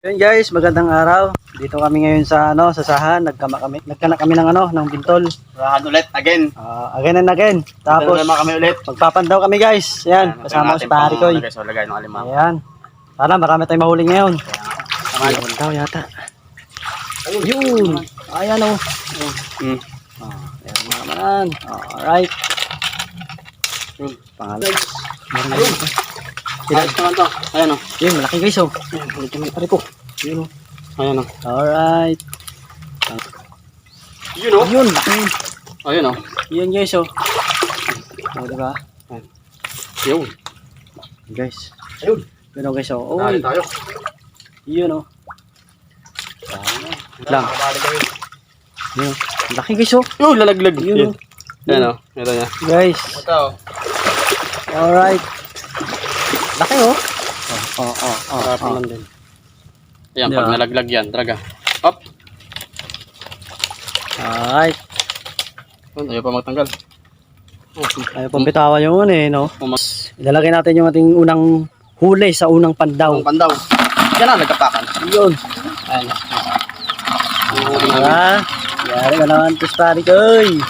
Yun guys, magandang araw. Dito kami ngayon sa sa sahan. Nagkana kami ng bintol. Rahan ulit again. Again and again. Tapos kami ulit. magpapandaw kami guys. Yan, kasama ko si Pare Koy. So lagay ng alimango. Ayan. Sana marami tayong mahuli ngayon. Tama Daw yata. Yun. Ayan oh. Meron naman. Alright. Pangalan. Meron pa. Ayos naman to. Ayan o. Yun, malaki guys oh. Ayan, ulit kami Pare ko. Yun oh. Ayan o. Alright. Yun o. Yun, laki. Ayun o. Yun guys oh. Diba? Yun. Guys. Ayun. Yun oh guys oh. Dali tayo. Yun oh. Lang. Yun. Laki guys oh. Yun, lalaglag. Yun oh. Ayan o. Ito niya. Guys. Ito o. Alright. Laki oh. Sarap naman din. Ayan, Yeah. pag nalaglag yan, draga. Up. Alright. Ayaw pa magtanggal. Ayaw pang bitawan yung no? Pumas. Ilalagay natin yung ating unang huli sa unang pandaw. Ang pandaw. Yan na, nagkapakan. Yun. Ayan. Yari ka naman, Pare Koy.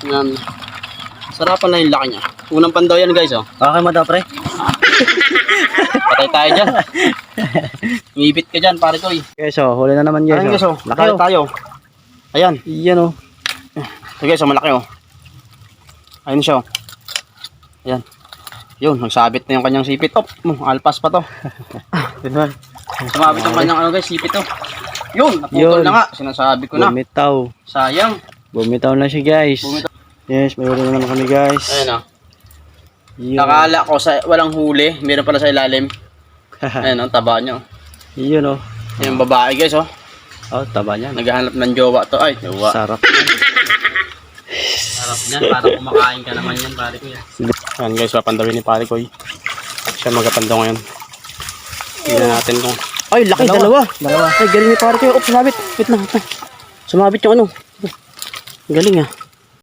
Yan. Sarapan na yung laki niya. Unang pandaw yan guys o. Okay mo daw, pre? Patay tayo dyan. Ngibit ka dyan, Pare Koy. Guys, oh, huli na naman guys. Ayan guys o. Laki Laki oh. tayo. Ayan. Iyan oh. Ito guys, malaki oh. Ayun siya oh. Ayan. Yun, nagsabit na yung kanyang sipit. Oh, alpas pa to. Diba? Sumabit yung kanyang guys, sipit oh. Yun, naputol Yun. na nga. Sinasabi ko na. Bumitaw. Sayang. Bumitaw na siya guys. Bumitaw. Yes, may huli na naman kami guys. Ayun oh. Yun. Nakala ko sa walang huli. Meron pala sa ilalim. Ayun oh, taba nyo. Yun oh. Yung babae guys oh. Oh, taba niyan. Naghahanap ng jowa to. Ay, jowa. Sarap. Sarap niyan. Para kumakain ka naman yan, Pare Koy. Ayan guys, papandawin ni Pare Koy. Siya magapandaw ngayon. Tignan natin kung... Ay, laki, dalawa. Dalawa. Ay, galing ni Pare Koy. Oh, sumabit. Wait lang. Sumabit yung ano. Galing ah.